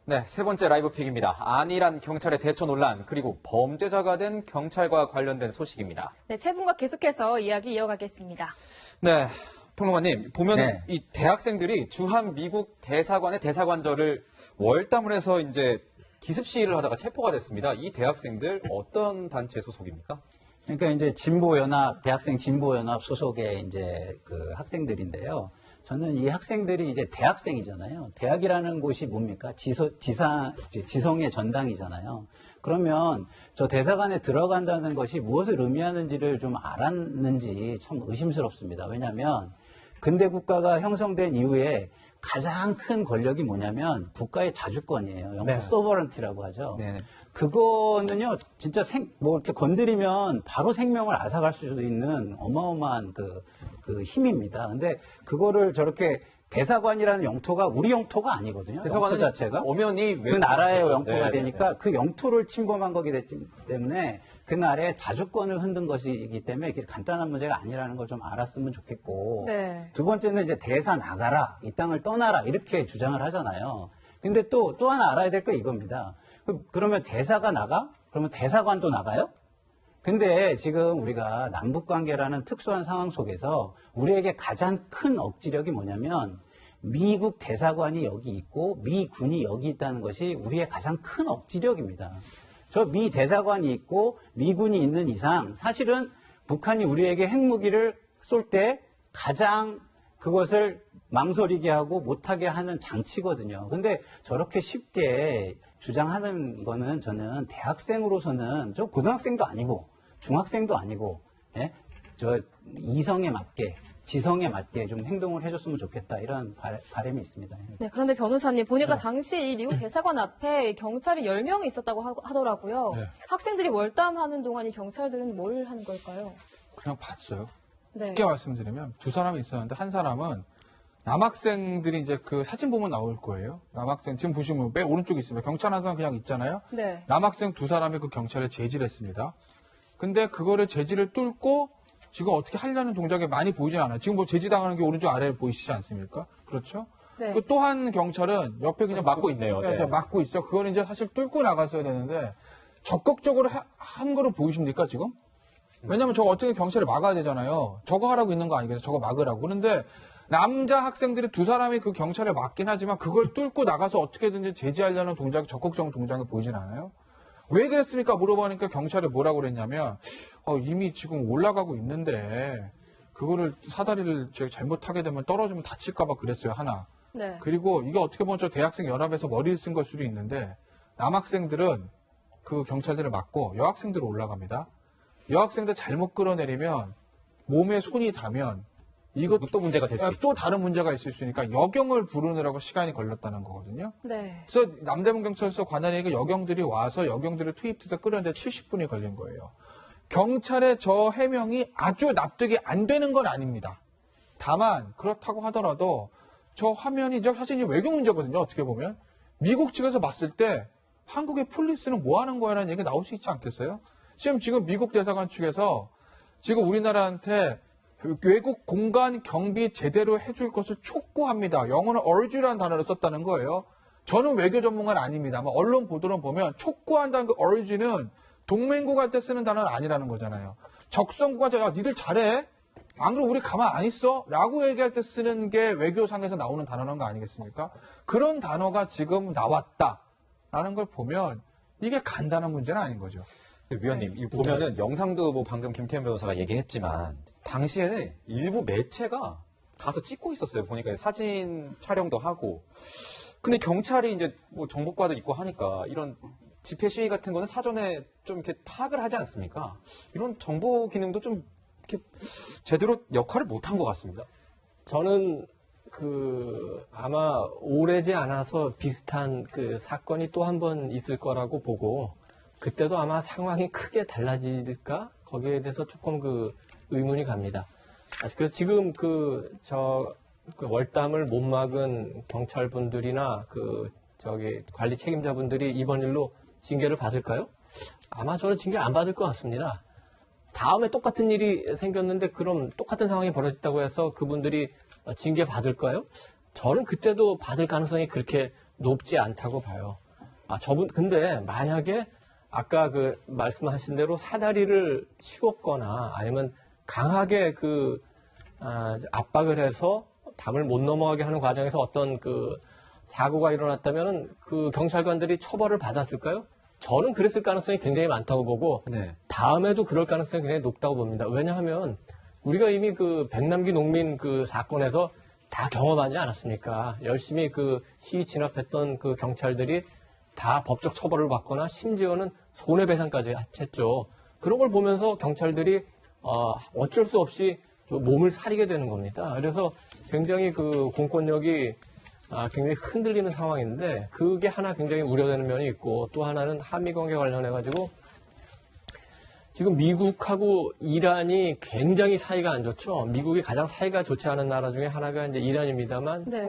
네, 세 번째 라이브 픽입니다. 안일한 경찰의 대처 논란, 그리고 범죄자가 된 경찰과 관련된 소식입니다. 네, 세 분과 계속해서 이야기 이어가겠습니다. 네, 평론가님, 보면 네. 이 대학생들이 주한 미국 대사관의 대사관절을 월담을 해서 이제 기습 시위를 하다가 체포가 됐습니다. 이 대학생들 어떤 단체 소속입니까? 그러니까 이제 진보연합, 대학생 진보연합 소속의 이제 그 학생들인데요. 저는 이 학생들이 이제 대학생이잖아요. 대학이라는 곳이 뭡니까? 지성의 전당이잖아요. 그러면 저 대사관에 들어간다는 것이 무엇을 의미하는지를 좀 알았는지 참 의심스럽습니다. 왜냐하면 근대 국가가 형성된 이후에 가장 큰 권력이 뭐냐면 국가의 자주권이에요. 영어로 소버런티라고 하죠. 네. 그거는요, 진짜 이렇게 건드리면 바로 생명을 앗아갈 수도 있는 어마어마한 그 힘입니다. 근데 그거를 저렇게 대사관이라는 영토가 우리 영토가 아니거든요. 대사관은 영토 자체가 엄연히 그 나라의 영토가 네, 되니까 그 영토를 침범한 거기 때문에 그 나라의 자주권을 흔든 것이기 때문에 이게 간단한 문제가 아니라는 걸 좀 알았으면 좋겠고 네. 두 번째는 이제 대사 나가라, 이 땅을 떠나라 이렇게 주장을 하잖아요. 근데 또 하나 알아야 될 게 이겁니다. 그러면 대사가 나가? 그러면 대사관도 나가요? 근데 지금 우리가 남북관계라는 특수한 상황 속에서 우리에게 가장 큰 억지력이 뭐냐면 미국 대사관이 여기 있고 미군이 여기 있다는 것이 우리의 가장 큰 억지력입니다. 저 미 대사관이 있고 미군이 있는 이상 사실은 북한이 우리에게 핵무기를 쏠 때 가장 그것을 망설이게 하고 못하게 하는 장치거든요. 근데 저렇게 쉽게 주장하는 거는 저는 대학생으로서는 저 고등학생도 아니고 중학생도 아니고 저 이성에 맞게 지성에 맞게 좀 행동을 해줬으면 좋겠다 이런 바람이 있습니다. 네, 그런데 변호사님 보니까 당시 이 미국 대사관 앞에 경찰이 10명이 있었다고 하더라고요. 네. 학생들이 월담하는 동안 이 경찰들은 뭘 한 걸까요? 그냥 봤어요. 네. 쉽게 말씀드리면 두 사람이 있었는데 한 사람은 남학생들이 이제 그 사진 보면 나올 거예요. 남학생 지금 보시면 맨 오른쪽에 있습니다. 경찰 한 사람 그냥 있잖아요. 네. 남학생 두 사람이 그 경찰에 제지했습니다. 근데 그거를 제지를 뚫고 지금 어떻게 하려는 동작이 많이 보이진 않아요. 지금 뭐 제지당하는 게 오른쪽 아래에 보이시지 않습니까? 그렇죠? 네. 그 또 한 경찰은 옆에 그냥 막고 있네요. 네. 막고 있죠. 그거는 이제 사실 뚫고 나갔어야 되는데 적극적으로 한 거로 보이십니까 지금? 왜냐면 저거 어떻게 경찰이 막아야 되잖아요. 저거 하라고 있는 거 아니겠어요? 저거 막으라고. 그런데 남자 학생들이 두 사람이 그 경찰에 막긴 하지만 그걸 뚫고 나가서 어떻게든지 제지하려는 동작이 적극적인 동작이 보이진 않아요. 왜 그랬습니까? 물어보니까 경찰이 뭐라고 그랬냐면 이미 지금 올라가고 있는데 그거를 사다리를 제가 잘못하게 되면 떨어지면 다칠까 봐 그랬어요. 하나. 네. 그리고 이게 어떻게 보면 저 대학생 연합에서 머리를 쓴 걸 수도 있는데 남학생들은 그 경찰들을 막고 여학생들은 올라갑니다. 여학생들 잘못 끌어내리면 몸에 손이 닿으면 이것도 또 문제가 될 수 있죠. 또 다른 문제가 있을 수 있으니까 여경을 부르느라고 시간이 걸렸다는 거거든요. 네. 그래서 남대문 경찰서 관할에게 여경들이 와서 여경들을 투입해서 끌었는데 70분이 걸린 거예요. 경찰의 저 해명이 아주 납득이 안 되는 건 아닙니다. 다만 그렇다고 하더라도 저 화면이 사실 외교 문제거든요. 어떻게 보면 미국 측에서 봤을 때 한국의 폴리스는 뭐 하는 거야라는 얘기가 나올 수 있지 않겠어요? 지금 미국 대사관 측에서 지금 우리나라한테 외국 공간 경비 제대로 해줄 것을 촉구합니다. 영어는 urge라는 단어를 썼다는 거예요. 저는 외교 전문가는 아닙니다만 언론 보도를 보면 촉구한다는 그 urge는 동맹국한테 쓰는 단어는 아니라는 거잖아요. 적성국한테 야 니들 잘해? 안 그러면 우리 가만 안 있어? 라고 얘기할 때 쓰는 게 외교상에서 나오는 단어라는 거 아니겠습니까? 그런 단어가 지금 나왔다라는 걸 보면 이게 간단한 문제는 아닌 거죠. 위원님, 이 보면은 영상도 뭐 방금 김태현 변호사가 얘기했지만 당시에는 일부 매체가 가서 찍고 있었어요. 보니까 사진 촬영도 하고. 근데 경찰이 이제 뭐 정보과도 있고 하니까 이런 집회 시위 같은 거는 사전에 좀 이렇게 파악을 하지 않습니까? 이런 정보 기능도 좀 이렇게 제대로 역할을 못한 것 같습니다. 저는 아마 오래지 않아서 비슷한 그 사건이 또 한 번 있을 거라고 보고 그때도 아마 상황이 크게 달라질까? 거기에 대해서 조금 의문이 갑니다. 그래서 지금 월담을 못 막은 경찰분들이나 관리 책임자분들이 이번 일로 징계를 받을까요? 아마 저는 징계 안 받을 것 같습니다. 다음에 똑같은 일이 생겼는데 그럼 똑같은 상황이 벌어졌다고 해서 그분들이 징계 받을까요? 저는 그때도 받을 가능성이 그렇게 높지 않다고 봐요. 근데 만약에 아까 그 말씀하신 대로 사다리를 씌웠거나 아니면 강하게 압박을 해서 담을 못 넘어가게 하는 과정에서 어떤 사고가 일어났다면은 그 경찰관들이 처벌을 받았을까요? 저는 그랬을 가능성이 굉장히 많다고 보고 네. 다음에도 그럴 가능성이 굉장히 높다고 봅니다. 왜냐하면 우리가 이미 백남기 농민 사건에서 다 경험하지 않았습니까? 열심히 시위 진압했던 경찰들이 다 법적 처벌을 받거나 심지어는 손해배상까지 했죠. 그런 걸 보면서 경찰들이 어쩔 수 없이 몸을 사리게 되는 겁니다. 그래서 굉장히 공권력이 굉장히 흔들리는 상황인데 그게 하나 굉장히 우려되는 면이 있고 또 하나는 한미 관계 관련해가지고 지금 미국하고 이란이 굉장히 사이가 안 좋죠. 미국이 가장 사이가 좋지 않은 나라 중에 하나가 이제 이란입니다만 네.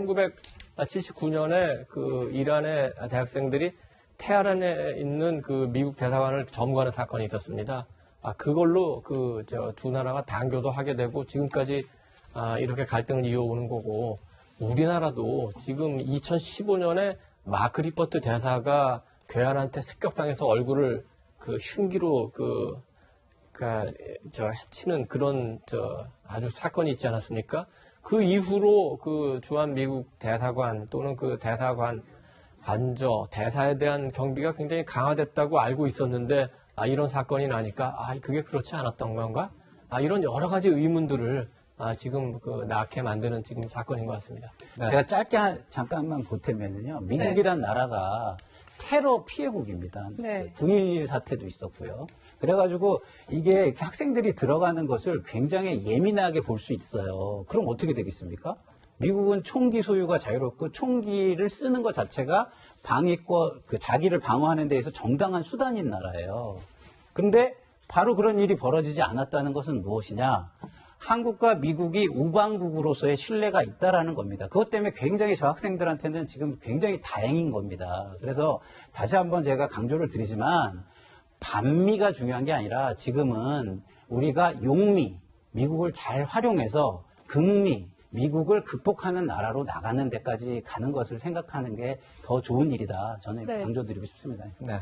1979년에 이란의 대학생들이 테헤란에 있는 미국 대사관을 점거하는 사건이 있었습니다. 그걸로 두 나라가 단교도 하게 되고 지금까지 이렇게 갈등을 이어오는 거고 우리나라도 지금 2015년에 마크 리퍼트 대사가 괴한한테 습격당해서 얼굴을 흉기로 해치는 그런 아주 사건이 있지 않았습니까? 그 이후로 주한 미국 대사관 또는 대사관 관저 대사에 대한 경비가 굉장히 강화됐다고 알고 있었는데 이런 사건이 나니까 그게 그렇지 않았던 건가? 이런 여러 가지 의문들을 지금 낳게 만드는 지금 사건인 것 같습니다. 네. 제가 짧게 잠깐만 보태면요. 미국이란 나라가 테러 피해국입니다. 네. 9.11 사태도 있었고요. 그래가지고 이게 이렇게 학생들이 들어가는 것을 굉장히 예민하게 볼 수 있어요. 그럼 어떻게 되겠습니까? 미국은 총기 소유가 자유롭고 총기를 쓰는 것 자체가 방위권, 자기를 방어하는 데에서 정당한 수단인 나라예요. 근데 바로 그런 일이 벌어지지 않았다는 것은 무엇이냐? 한국과 미국이 우방국으로서의 신뢰가 있다라는 겁니다. 그것 때문에 굉장히 저 학생들한테는 지금 굉장히 다행인 겁니다. 그래서 다시 한번 제가 강조를 드리지만 반미가 중요한 게 아니라 지금은 우리가 용미, 미국을 잘 활용해서 극미, 미국을 극복하는 나라로 나가는 데까지 가는 것을 생각하는 게 더 좋은 일이다. 저는 네. 강조드리고 싶습니다. 네.